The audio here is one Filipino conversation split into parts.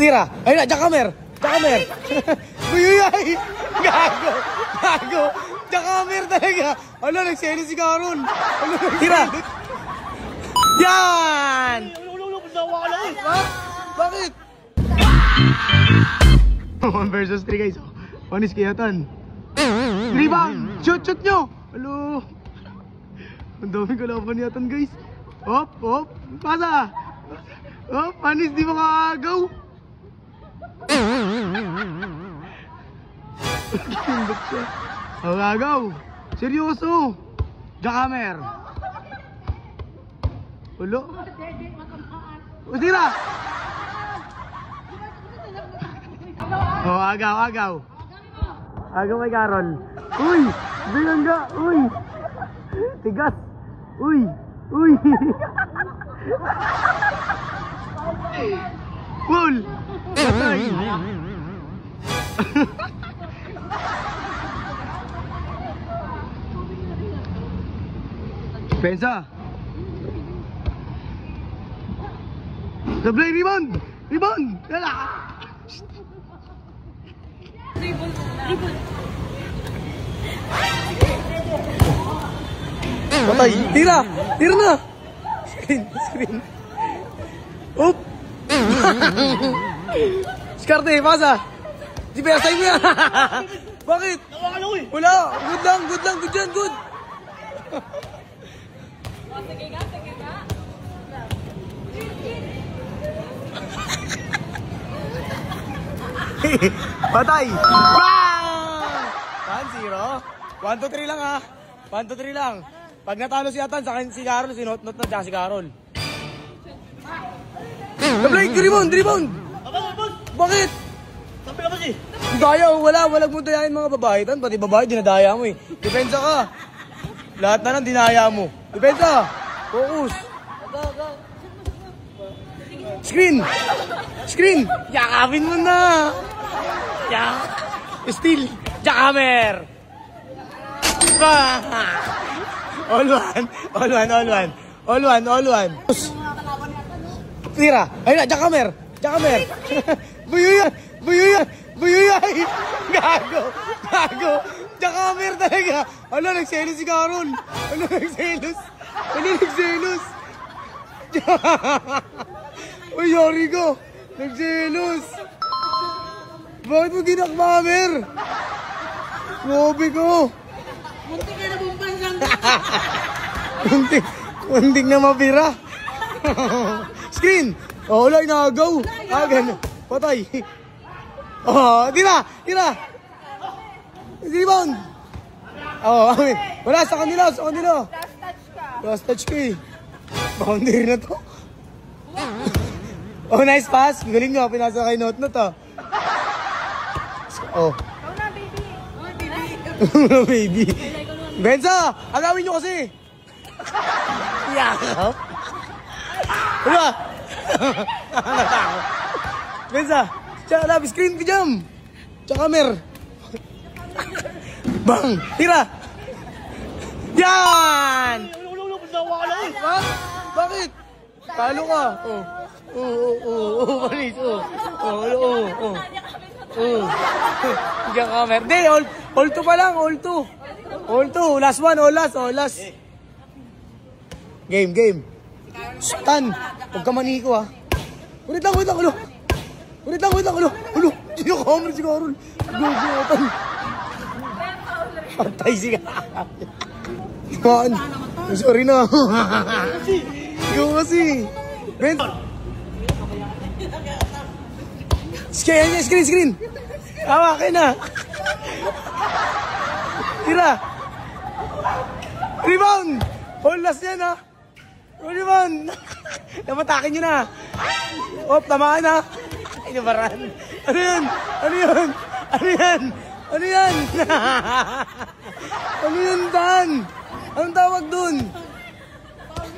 Tira. Ayun na, Jackamer. Jackamer. Uyuyay. Gago. Gago. Jackamer talaga. Ala, nagselo si Carol. Tira. Yan. Ha? Bakit? 1 versus 3 guys. Panis kayatan. Rebound. Shoot nyo. Hello. Ang daming kalaban yatan guys. Hop. Pasa. Hop. Panis di makagaw. Kindot siya. Makagaw. Seryoso. Jackamer. Hello. Tira. Oh, agaw. Agaw kay Carol. Uy! Bilangga! Uy! Tigas! Uy! Full! Patay! Pensa! Sablay! Rebound! Yala! Patay! Tira na! Screen! Oop! Skarte, pasa! Si Persay mo yan! Bakit? Wala! Good lang! Good yan! Good! Sige ka! Patay! Bang! 1-0. 1-2-3 lang ha. 1-2-3 lang. Pag natalo si Atan, sa akin si Carol, sinot-not na dyan si Carol. Nablake, rebound! Bakit? Sabi ka ba si? Daya, walag mo dayain mga babae. Tan, pati babae, dinadaya mo eh. Depensa ka. Lahat na lang dinaya mo. Depensa. Focus. Screen! Yakapin mo na! Steal! Jackamer! All one! Tira! Ayun na, Jackamer! Buyuyay! Gago! Jackamer talaga! Ala, nagselos si Carol! Nagselos! Uy, yari ko! Nagselos! Bakit mo ginakmamer? Grabe ko! Muntik ka na bumpansang! Muntik na mapira! Screen! Oh, wala, inagaw! Gano'n. Patay! Oh, tira! Rebound! Oh, amin. Wala, sa kanila! Last touch ka eh. Boundary na to. Oh, nice pass. Galing nyo. Pinasa kay Not ah. Oh. Baby. Benza! Agawin nyo kasi. Yakap. Wala. Benza. Tsaka labi. Screen ka dyan. Tsaka Mer. Bang. Tira. Yan! Ha? Bakit? Talo ka. Panis. Jackamer. Hindi, all 2 pa lang, all 2. Last one, all last. Game. Tan, huwag ka maniko ha. Ulit lang, ulo. Hindi ka kamera si Carol. Tan. Patay si Carol. Sorry na. Ikaw kasi. Ben. Screen. Tawa kayo na. Tira. Rebound. All last yan ha. Rebound. Namatakin nyo na. Op, tamaan ha. Ay, nabaran. Ano yan? Ano yan, Dan? Anong tawag dun?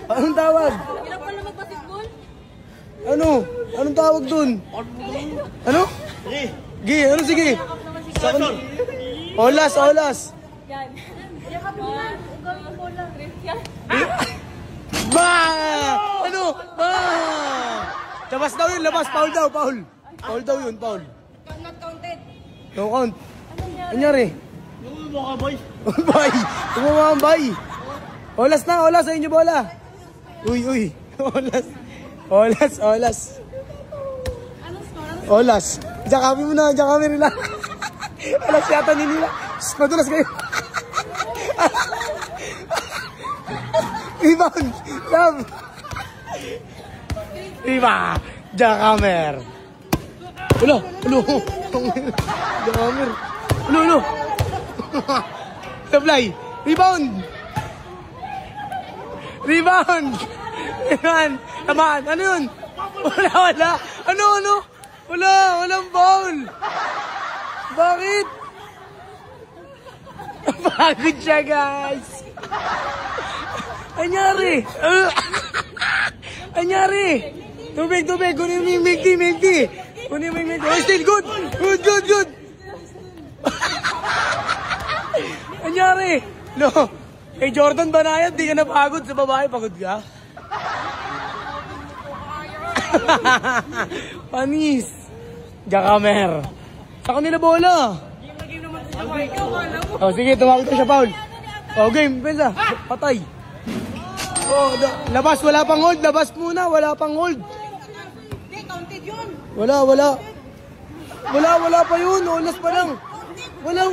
Anong tawag? Hirap pa na magbasketball? Anong tawag dun? Ano? Ano sige? Olas. Yan. Yakap mo na. Gawin mo lang. Yan. Ba! Ano? Labas daw yun, labas. Foul daw. Foul daw yun, foul. Not counted. No count. Ano niya? Anyari? Bay. Tumama ang bay. Olas na, olas. Ayun yung bola. Uy. Olas. Ano score? Olas. Diyan kami muna, diyan kami nila. Olas yata ni nila. Shhh, madulas kayo. Rebound. Love. Iba. Jackamer. Ulo. Jackamer. Ulo. Supply. Rebound. Tamaan. Ano yun? Wala. Ano? Walang foul. Bakit? Pagod siya, guys. Anyari? Tubig. Kunin mo yung milk tea. Oh, still good. Good. Anyari? No. Kay Jordan Banayad, di ka napagod sa babae. Pagod ka? Panis. Jackamer. Sa kanila bola. Oh, sige, tumawag ko siya, Paul. Oh, game, pensa. Patay. Oh, labas, wala pang hold. Labas muna, wala pang hold. Hindi, counted yun. Wala pa yun. Olas pa lang. Wala.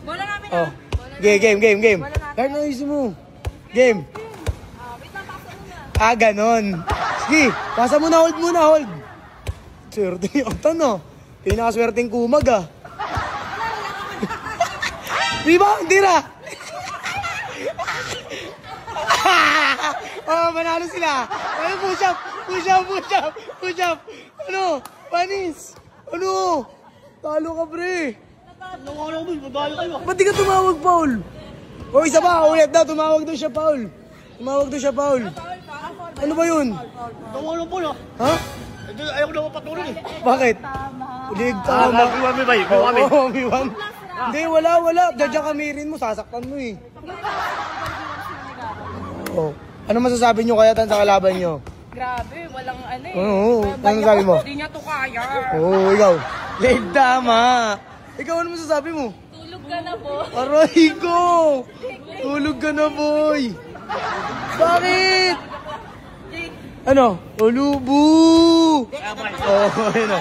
Bola namin Oh. Game. Kahit na isip mo. Game. Wait lang, paksa muna. Ganon. Sige, pasa muna, hold. Swerte ni Otan, no? Pinakaswerteng kumag, Rebound, tira! Oh, manalo sila. Ano, push up. Ano? Panis. Ano? Talo ka, pre. Ba't di ka tumawag, Paul? O, isa pa, ulit na. Tumawag daw siya, Paul. Ano ba yun? Tumulong po, no? Ha? Ayaw ko na mapatuloy. Bakit? Lig tama. Kami ba? Oo, Miwan. Hindi, wala. Dadya kamirin mo, sasaktan mo eh. Oh. Ano masasabi nyo kaya tan sa kalaban nyo? Grabe, walang ano eh. Oo, ano sabi mo? Hindi niya to kaya. Oo, ikaw. Lig tama. Ikaw, ano masasabi mo? Tulog ka na po. Aray ko! Tulog ka na, boy! Bakit? Ano? Ulubu! Oh, ayun o.